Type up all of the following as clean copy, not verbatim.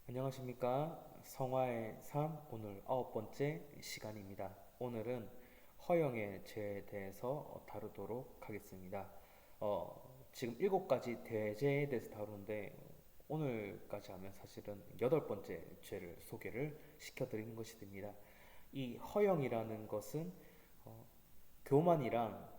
안녕하십니까. 성화의 삶 오늘 9번째 시간입니다. 오늘은 허영의 죄에 대해서 다루도록 하겠습니다. 지금 7가지 대죄에 대해서 다루는데 오늘까지 하면 사실은 8번째 죄를 소개를 시켜드리는 것이 됩니다. 이 허영이라는 것은 어, 교만이랑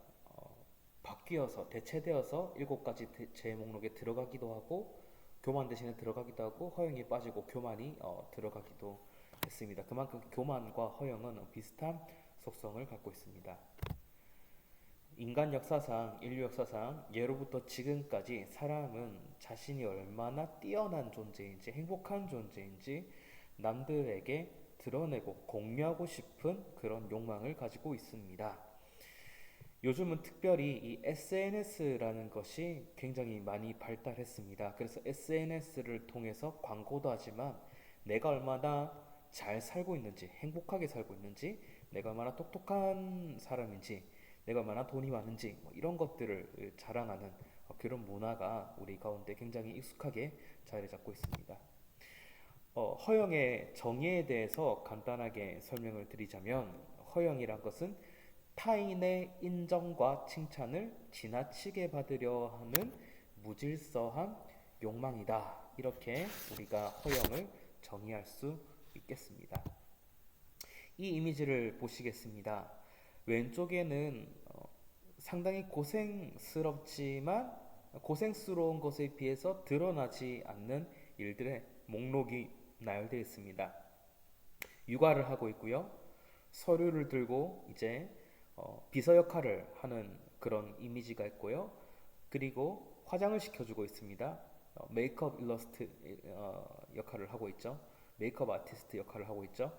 바뀌어서 대체되어서 7가지 죄 목록에 들어가기도 하고 교만 대신에 들어가기도 하고 허영이 빠지고 교만이 들어가기도 했습니다. 그만큼 교만과 허영은 비슷한 속성을 갖고 있습니다. 인간 역사상, 인류 역사상 예로부터 지금까지 사람은 자신이 얼마나 뛰어난 존재인지 행복한 존재인지 남들에게 드러내고 공유하고 싶은 그런 욕망을 가지고 있습니다. 요즘은 특별히 이 SNS라는 것이 굉장히 많이 발달했습니다. 그래서 SNS를 통해서 광고도 하지만 내가 얼마나 잘 살고 있는지, 행복하게 살고 있는지, 내가 얼마나 똑똑한 사람인지, 내가 얼마나 돈이 많은지, 이런 것들을 자랑하는 그런 문화가 우리 가운데 굉장히 익숙하게 자리 잡고 있습니다. 허영의 정의에 대해서 간단하게 설명을 드리자면, 허영이란 것은 타인의 인정과 칭찬을 지나치게 받으려 하는 무질서한 욕망이다. 이렇게 우리가 허영을 정의할 수 있겠습니다. 이 이미지를 보시겠습니다. 왼쪽에는 상당히 고생스럽지만 고생스러운 것에 비해서 드러나지 않는 일들의 목록이 나열되어 있습니다. 육아를 하고 있고요. 서류를 들고 이제 비서 역할을 하는 그런 이미지가 있고요. 그리고 화장을 시켜주고 있습니다. 메이크업 일러스트 역할을 하고 있죠. 메이크업 아티스트 역할을 하고 있죠.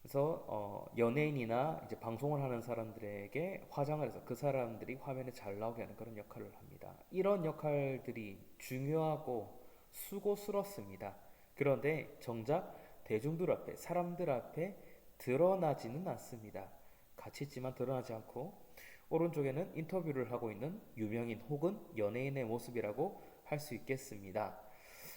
그래서 연예인이나 이제 방송을 하는 사람들에게 화장을 해서 그 사람들이 화면에 잘 나오게 하는 그런 역할을 합니다. 이런 역할들이 중요하고 수고스럽습니다. 그런데 정작 대중들 앞에, 사람들 앞에 드러나지는 않습니다. 같이 있지만 드러나지 않고 오른쪽에는 인터뷰를 하고 있는 유명인 혹은 연예인의 모습이라고 할 수 있겠습니다.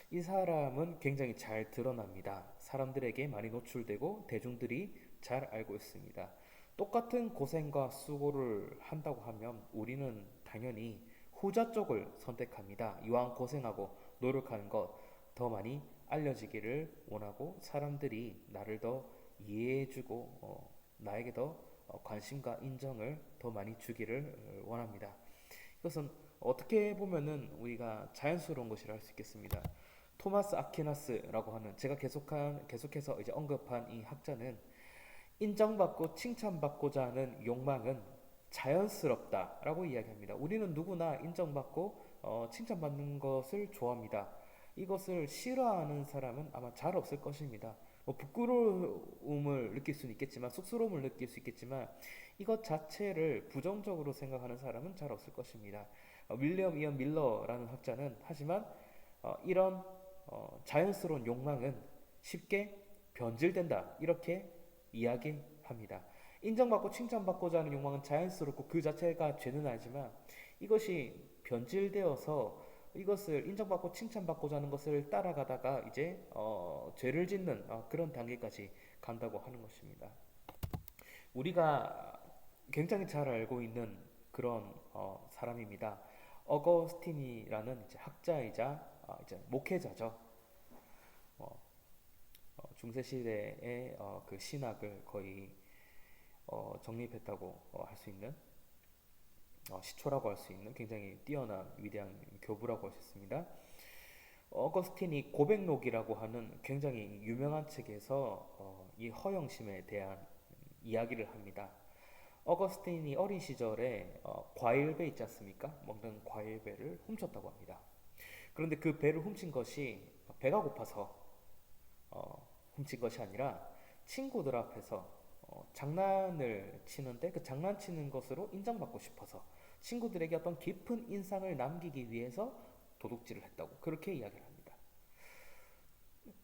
이 사람은 굉장히 잘 드러납니다. 사람들에게 많이 노출되고 대중들이 잘 알고 있습니다. 똑같은 고생과 수고를 한다고 하면 우리는 당연히 후자 쪽을 선택합니다. 이왕 고생하고 노력하는 것 더 많이 알려지기를 원하고 사람들이 나를 더 이해해주고 나에게 더 관심과 인정을 더 많이 주기를 원합니다. 이것은 어떻게 보면은 우리가 자연스러운 것이라 할 수 있겠습니다. 토마스 아퀴나스라고 하는 제가 계속해서 이제 언급한 이 학자는 인정받고 칭찬받고자 하는 욕망은 자연스럽다라고 이야기합니다. 우리는 누구나 인정받고 칭찬받는 것을 좋아합니다. 이것을 싫어하는 사람은 아마 잘 없을 것입니다. 부끄러움을 느낄 수는 있겠지만 쑥스러움을 느낄 수 있겠지만 이것 자체를 부정적으로 생각하는 사람은 잘 없을 것입니다. 윌리엄 이언 밀러라는 학자는 하지만 이런 자연스러운 욕망은 쉽게 변질된다 이렇게 이야기합니다. 인정받고 칭찬받고자 하는 욕망은 자연스럽고 그 자체가 죄는 아니지만 이것이 변질되어서 이것을 인정받고 칭찬받고자 하는 것을 따라가다가 이제 죄를 짓는 그런 단계까지 간다고 하는 것입니다. 우리가 굉장히 잘 알고 있는 그런 사람입니다. 어거스틴이라는 이제 학자이자 이제 목회자죠. 중세 시대의 그 신학을 거의 정립했다고 할 수 있는 시초라고 할 수 있는 굉장히 뛰어난 위대한 교부라고 할 수 있습니다. 어거스틴이 고백록이라고 하는 굉장히 유명한 책에서 이 허영심에 대한 이야기를 합니다. 어거스틴이 어린 시절에 과일배 있지 않습니까? 먹는 과일배를 훔쳤다고 합니다. 그런데 그 배를 훔친 것이 배가 고파서 훔친 것이 아니라 친구들 앞에서 장난을 치는데 그 장난치는 것으로 인정받고 싶어서 친구들에게 어떤 깊은 인상을 남기기 위해서 도둑질을 했다고 그렇게 이야기를 합니다.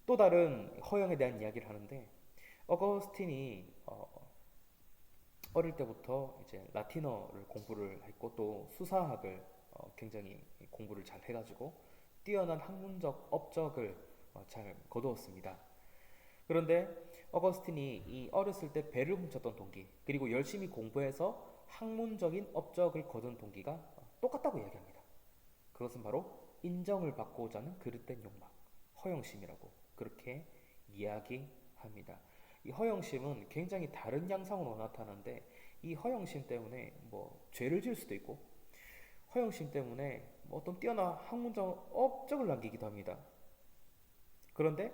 또 다른 허영에 대한 이야기를 하는데 어거스틴이 어릴 때부터 이제 라틴어를 공부를 했고 또 수사학을 굉장히 공부를 잘 해가지고 뛰어난 학문적 업적을 잘 거두었습니다. 그런데 어거스틴이 이 어렸을 때 배를 훔쳤던 동기, 그리고 열심히 공부해서 학문적인 업적을 거둔 동기가 똑같다고 이야기합니다. 그것은 바로 인정을 받고자 하는 그릇된 욕망, 허영심이라고 그렇게 이야기합니다. 이 허영심은 굉장히 다른 양상으로 나타나는데 이 허영심 때문에 뭐 죄를 지을 수도 있고 허영심 때문에 뭐 어떤 뛰어난 학문적 업적을 남기기도 합니다. 그런데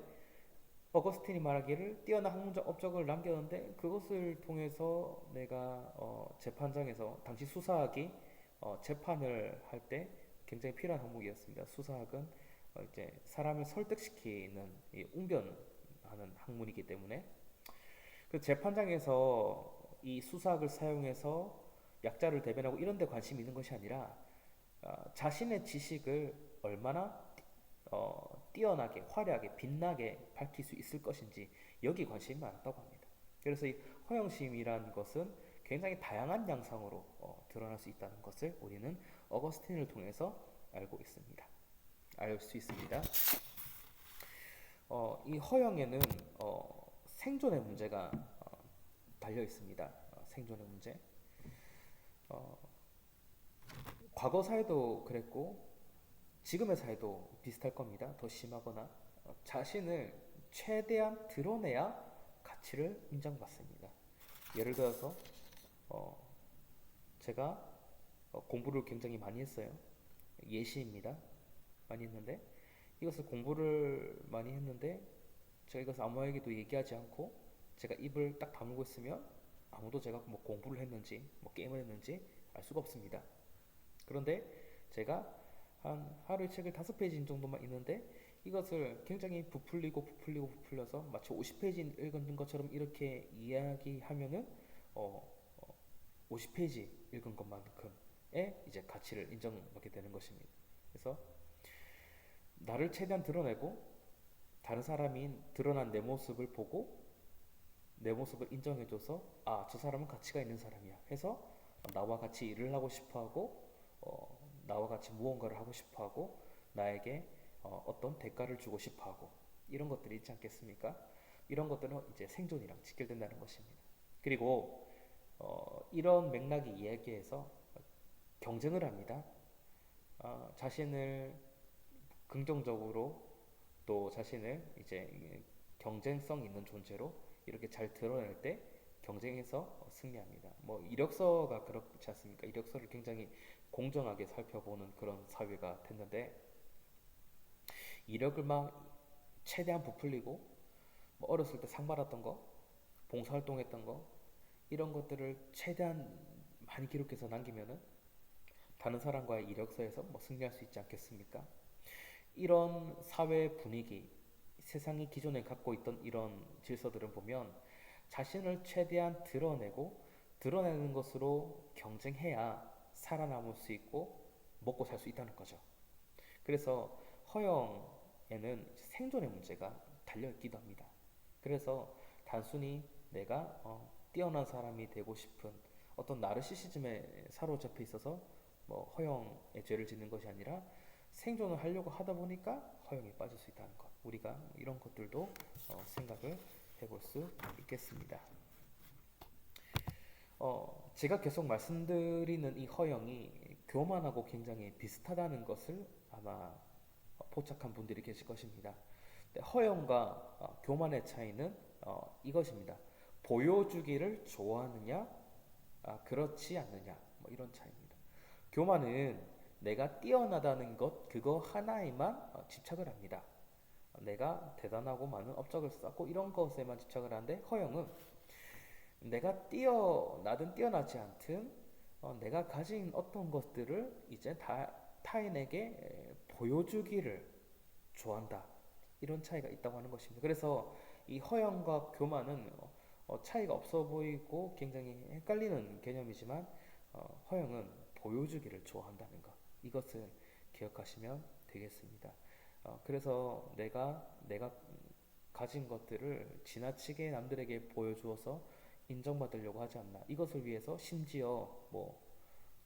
어거스틴이 말하기를 뛰어난 학문적 업적을 남겼는데 그것을 통해서 내가 재판장에서 당시 수사학이 재판을 할 때 굉장히 필요한 항목이었습니다. 수사학은 이제 사람을 설득시키는 이 웅변하는 학문이기 때문에 그 재판장에서 이 수사학을 사용해서 약자를 대변하고 이런 데 관심이 있는 것이 아니라 자신의 지식을 얼마나 뛰어나게 화려하게 빛나게 밝힐 수 있을 것인지 여기 관심이 많았다고 합니다. 그래서 이 허영심이란 것은 굉장히 다양한 양상으로 드러날 수 있다는 것을 우리는 어거스틴을 통해서 알고 있습니다. 알 수 있습니다. 이 허영에는 생존의 문제가 달려 있습니다. 생존의 문제. 어, 과거 사회도 그랬고 지금의 사회도 비슷할 겁니다. 더 심하거나 자신을 최대한 드러내야 가치를 인정받습니다. 예를 들어서 어, 제가 공부를 굉장히 많이 했어요. 예시입니다. 많이 했는데 이것을 공부를 많이 했는데 제가 이것을 아무에게도 얘기하지 않고 제가 입을 딱 다물고 있으면 아무도 제가 뭐 공부를 했는지 뭐 게임을 했는지 알 수가 없습니다. 그런데 제가 한 하루에 책을 5페이지 정도만 읽는데 이것을 굉장히 부풀려서 마치 50페이지 읽은 것처럼 이렇게 이야기하면은 50페이지 읽은 것만큼의 이제 가치를 인정받게 되는 것입니다. 그래서 나를 최대한 드러내고 다른 사람이 드러난 내 모습을 보고 내 모습을 인정해줘서 저 사람은 가치가 있는 사람이야 해서 나와 같이 일을 하고 싶어하고 나와 같이 무언가를 하고 싶어하고 나에게 어떤 대가를 주고 싶어하고 이런 것들이 있지 않겠습니까? 이런 것들은 이제 생존이랑 직결된다는 것입니다. 그리고 이런 맥락이 이야기해서 경쟁을 합니다. 자신을 긍정적으로 또 자신을 이제 경쟁성 있는 존재로 이렇게 잘 드러낼 때 경쟁에서 승리합니다. 뭐 이력서가 그렇지 않습니까? 이력서를 굉장히 공정하게 살펴보는 그런 사회가 됐는데 이력을 막 최대한 부풀리고 뭐 어렸을 때 상 받았던 거, 봉사활동했던 거 이런 것들을 최대한 많이 기록해서 남기면은 다른 사람과의 이력서에서 뭐 승리할 수 있지 않겠습니까? 이런 사회 분위기, 세상이 기존에 갖고 있던 이런 질서들을 보면 자신을 최대한 드러내고 드러내는 것으로 경쟁해야 살아남을 수 있고 먹고 살 수 있다는 거죠. 그래서 허영에는 생존의 문제가 달려있기도 합니다. 그래서 단순히 내가 뛰어난 사람이 되고 싶은 어떤 나르시시즘에 사로잡혀 있어서 뭐 허영의 죄를 짓는 것이 아니라 생존을 하려고 하다 보니까 허영에 빠질 수 있다는 것. 우리가 이런 것들도 생각을 해볼 수 있겠습니다. 제가 계속 말씀드리는 이 허영이 교만하고 굉장히 비슷하다는 것을 아마 포착한 분들이 계실 것입니다. 허영과 교만의 차이는 이것입니다. 보여주기를 좋아하느냐, 그렇지 않느냐, 뭐 이런 차이입니다. 교만은 내가 뛰어나다는 것, 그거 하나에만 집착을 합니다. 내가 대단하고 많은 업적을 쌓고 이런 것에만 집착을 하는데 허영은 내가 뛰어나든 뛰어나지 않든 내가 가진 어떤 것들을 이제 타인에게 보여주기를 좋아한다. 이런 차이가 있다고 하는 것입니다. 그래서 이 허영과 교만은 차이가 없어 보이고 굉장히 헷갈리는 개념이지만 허영은 보여주기를 좋아한다는 것. 이것을 기억하시면 되겠습니다. 그래서 내가 가진 것들을 지나치게 남들에게 보여주어서 인정받으려고 하지 않나. 이것을 위해서 심지어 뭐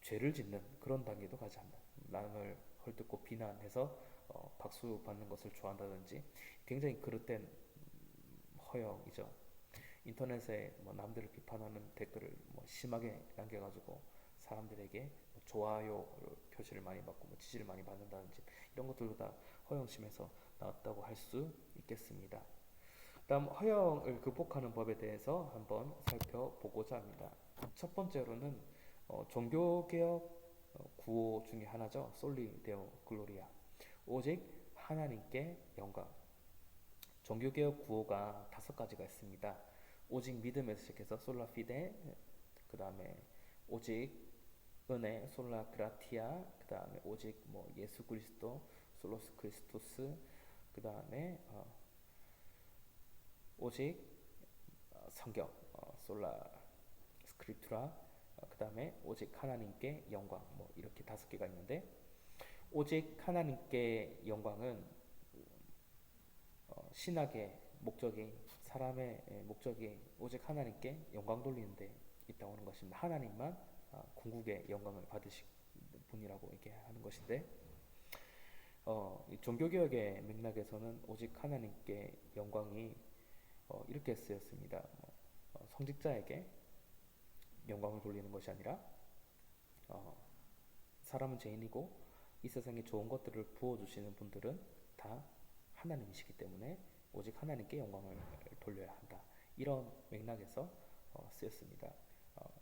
죄를 짓는 그런 단계도 가지 않나. 남을 헐뜯고 비난해서 박수 받는 것을 좋아한다든지 굉장히 그릇된 허영이죠. 인터넷에 뭐 남들을 비판하는 댓글을 뭐 심하게 남겨가지고 사람들에게 뭐 좋아요 표시를 많이 받고 뭐 지지를 많이 받는다든지 이런 것들도 다 허영심에서 나왔다고 할 수 있겠습니다. 다음 허영을 극복하는 법에 대해서 한번 살펴보고자 합니다. 첫 번째로는 종교개혁 구호 중에 하나죠. 솔리 데오 글로리아. 오직 하나님께 영광. 종교개혁 구호가 5가지가 있습니다. 오직 믿음에서 시작해서 솔라 피데, 그 다음에 오직 은혜, 솔라 그라티아, 그 다음에 오직 뭐 예수 그리스도, 솔로스 크리스토스, 그 다음에 오직 성경, 솔라 스크립투라, 그 다음에 오직 하나님께 영광, 뭐 이렇게 5개가 있는데 오직 하나님께 영광은 신학의 목적이 사람의 목적이 오직 하나님께 영광 돌리는 데 있다고 하는 것입니다. 하나님만 궁극의 영광을 받으실 분이라고 이렇게 하는 것인데 이 종교개혁의 맥락에서는 오직 하나님께 영광이 이렇게 쓰였습니다. 성직자에게 영광을 돌리는 것이 아니라 사람은 죄인이고 이 세상에 좋은 것들을 부어주시는 분들은 다 하나님이시기 때문에 오직 하나님께 영광을 돌려야 한다. 이런 맥락에서 쓰였습니다.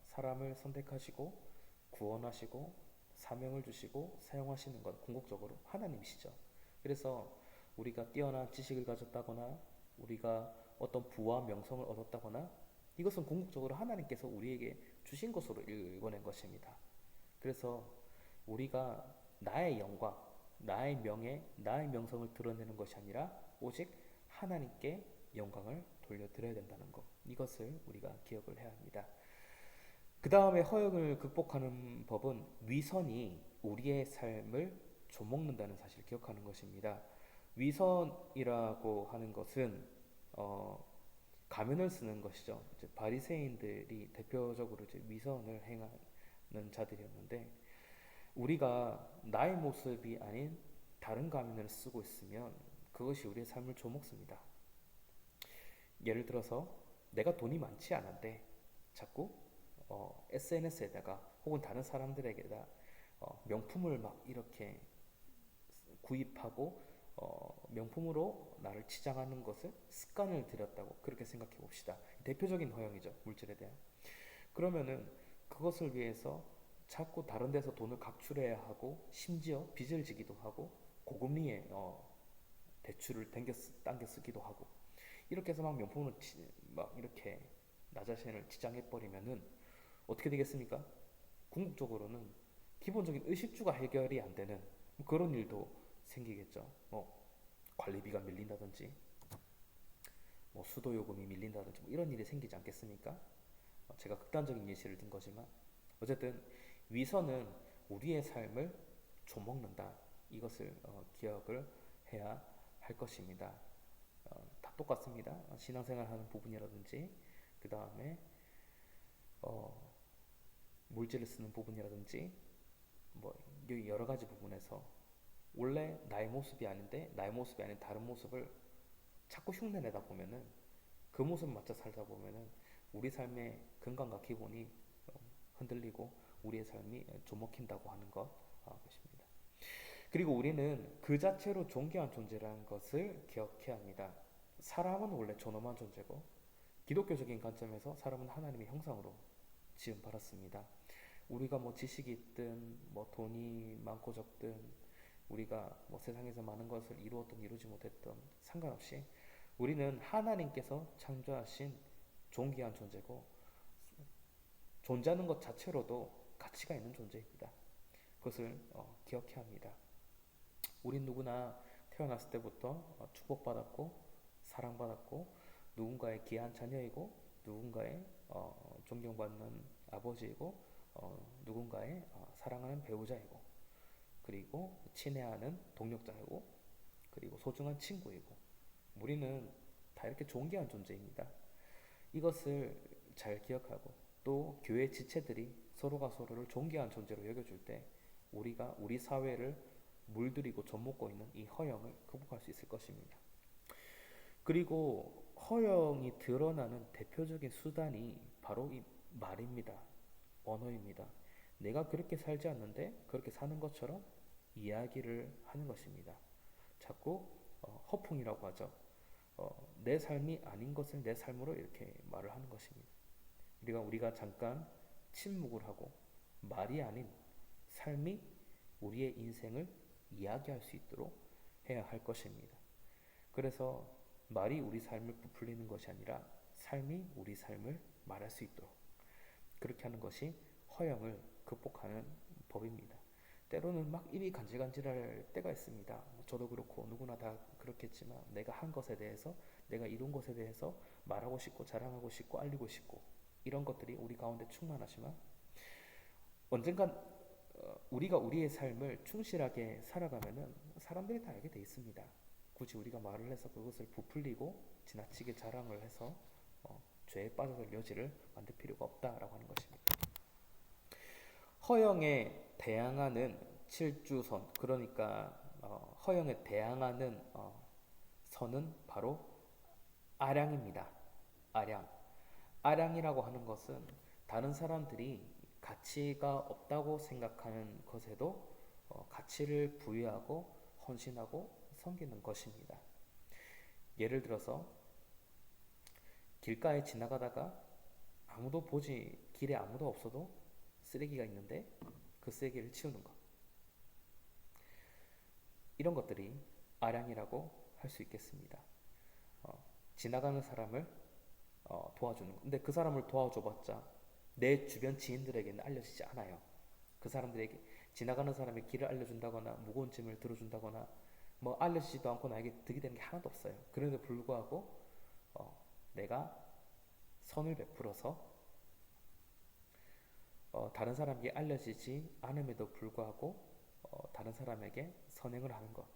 사람을 선택하시고 구원하시고 사명을 주시고 사용하시는 건 궁극적으로 하나님이시죠. 그래서 우리가 뛰어난 지식을 가졌다거나 우리가 어떤 부와 명성을 얻었다거나 이것은 궁극적으로 하나님께서 우리에게 주신 것으로 읽어낸 것입니다. 그래서 우리가 나의 영광, 나의 명예, 나의 명성을 드러내는 것이 아니라 오직 하나님께 영광을 돌려드려야 된다는 것. 이것을 우리가 기억을 해야 합니다. 그 다음에 허영을 극복하는 법은 위선이 우리의 삶을 좀먹는다는 사실을 기억하는 것입니다. 위선이라고 하는 것은 가면을 쓰는 것이죠. 이제 바리새인들이 대표적으로 이제 위선을 행하는 자들이었는데 우리가 나의 모습이 아닌 다른 가면을 쓰고 있으면 그것이 우리의 삶을 좀먹습니다. 예를 들어서 내가 돈이 많지 않은데 자꾸 SNS에다가 혹은 다른 사람들에게다 명품을 막 이렇게 구입하고 명품으로 나를 치장하는 것을 습관을 들였다고 그렇게 생각해 봅시다. 대표적인 허영이죠. 물질에 대한. 그러면은 그것을 위해서 자꾸 다른 데서 돈을 각출해야 하고 심지어 빚을 지기도 하고 고금리에 대출을 당겨 쓰기도 하고 이렇게 해서 막 명품으로 막 이렇게 나 자신을 치장해 버리면은 어떻게 되겠습니까? 궁극적으로는 기본적인 의식주가 해결이 안 되는 그런 일도 생기겠죠. 관리비가 밀린다든지, 수도 요금이 밀린다든지 이런 일이 생기지 않겠습니까? 제가 극단적인 예시를 든 거지만 어쨌든 위선은 우리의 삶을 좀먹는다. 이것을 기억을 해야 할 것입니다. 다 똑같습니다. 신앙생활 하는 부분이라든지 그 다음에 물질을 쓰는 부분이라든지 뭐 여러 가지 부분에서 원래 나의 모습이 아닌데 나의 모습이 아닌 다른 모습을 자꾸 흉내내다 보면은 그 모습 맞춰 살다 보면은 우리 삶의 근간과 기본이 흔들리고 우리의 삶이 좀먹힌다고 하는 것입니다. 그리고 우리는 그 자체로 존귀한 존재라는 것을 기억해야 합니다. 사람은 원래 존엄한 존재고 기독교적인 관점에서 사람은 하나님의 형상으로 지음 받았습니다. 우리가 뭐 지식이 있든 뭐 돈이 많고 적든 우리가 뭐 세상에서 많은 것을 이루었든 이루지 못했든 상관없이 우리는 하나님께서 창조하신 존귀한 존재고 존재하는 것 자체로도 가치가 있는 존재입니다. 그것을 기억해야 합니다. 우린 누구나 태어났을 때부터 축복받았고 사랑받았고 누군가의 귀한 자녀이고 누군가의 존경받는 아버지이고 누군가의 사랑하는 배우자이고 그리고 친애하는 동력자이고 그리고 소중한 친구이고 우리는 다 이렇게 존귀한 존재입니다. 이것을 잘 기억하고 또 교회 지체들이 서로가 서로를 존귀한 존재로 여겨줄 때 우리가 우리 사회를 물들이고 젖먹고 있는 이 허영을 극복할 수 있을 것입니다. 그리고 허영이 드러나는 대표적인 수단이 바로 이 말입니다. 언어입니다. 내가 그렇게 살지 않는데 그렇게 사는 것처럼 이야기를 하는 것입니다. 자꾸 허풍이라고 하죠. 내 삶이 아닌 것을 내 삶으로 이렇게 말을 하는 것입니다. 우리가 잠깐 침묵을 하고 말이 아닌 삶이 우리의 인생을 이야기할 수 있도록 해야 할 것입니다. 그래서 말이 우리 삶을 부풀리는 것이 아니라 삶이 우리 삶을 말할 수 있도록 그렇게 하는 것이 허영을 극복하는 법입니다. 때로는 막 입이 간질간질할 때가 있습니다. 저도 그렇고 누구나 다 그렇겠지만 내가 한 것에 대해서 내가 이룬 것에 대해서 말하고 싶고 자랑하고 싶고 알리고 싶고 이런 것들이 우리 가운데 충만하지만 언젠간 우리가 우리의 삶을 충실하게 살아가면은 사람들이 다 알게 돼 있습니다. 굳이 우리가 말을 해서 그것을 부풀리고 지나치게 자랑을 해서 죄에 빠져들 여지를 만들 필요가 없다라고 하는 것입니다. 허영에 대항하는 칠주선, 그러니까 허영에 대항하는 선은 바로 아량입니다. 아량. 아량이라고 하는 것은 다른 사람들이 가치가 없다고 생각하는 것에도 가치를 부여하고 헌신하고 섬기는 것입니다. 예를 들어서 길가에 지나가다가 길에 아무도 없어도 쓰레기가 있는데 그 쓰레기를 치우는 것. 이런 것들이 아량이라고 할 수 있겠습니다. 지나가는 사람을 도와주는 것. 근데 그 사람을 도와줘봤자 내 주변 지인들에게는 알려지지 않아요. 그 사람들에게 지나가는 사람의 길을 알려준다거나 무거운 짐을 들어준다거나 뭐 알려지지도 않고 나에게 득이 되는 게 하나도 없어요. 그런데도 불구하고 내가 선을 베풀어서 다른 사람에게 알려지지 않음에도 불구하고 다른 사람에게 선행을 하는 것.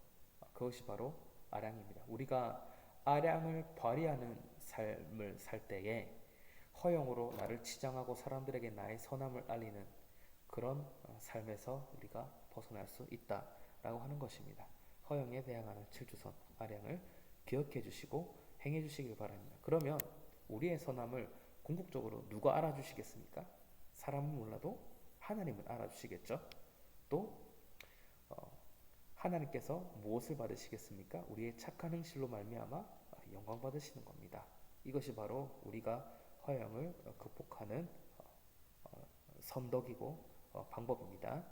그것이 바로 아량입니다. 우리가 아량을 발휘하는 삶을 살 때에 허영으로 나를 치장하고 사람들에게 나의 선함을 알리는 그런 삶에서 우리가 벗어날 수 있다라고 하는 것입니다. 허영에 대항하는 칠주선 아량을 기억해 주시고 행해 주시길 바랍니다. 그러면 우리의 선함을 궁극적으로 누가 알아주시겠습니까? 사람은 몰라도 하나님은 알아주시겠죠. 또 하나님께서 무엇을 받으시겠습니까? 우리의 착한 행실로 말미암아 영광 받으시는 겁니다. 이것이 바로 우리가 허영을 극복하는 선덕이고 방법입니다.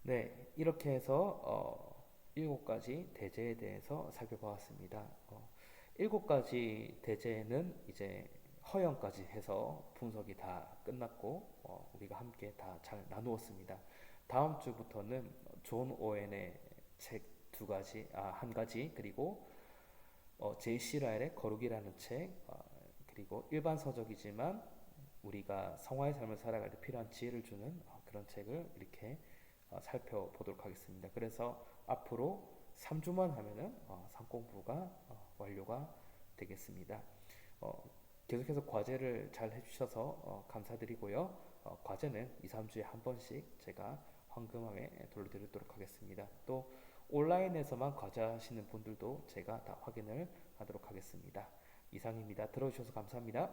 네, 이렇게 해서 7가지 대제에 대해서 살펴보았습니다. 7가지 대제는 이제 허영까지 해서 분석이 다 끝났고 우리가 함께 다 잘 나누었습니다. 다음 주부터는 존 오웬의 책 한 가지 그리고 제이시 라일의 거룩이라는 책 그리고 일반 서적이지만 우리가 성화의 삶을 살아갈 때 필요한 지혜를 주는 그런 책을 이렇게 살펴보도록 하겠습니다. 그래서 앞으로 3주만 하면은 상 공부가 완료가 되겠습니다. 계속해서 과제를 잘 해주셔서 감사드리고요. 과제는 2, 3주에 한 번씩 제가 황금함에 돌려드리도록 하겠습니다. 또 온라인에서만 과제하시는 분들도 제가 다 확인을 하도록 하겠습니다. 이상입니다. 들어주셔서 감사합니다.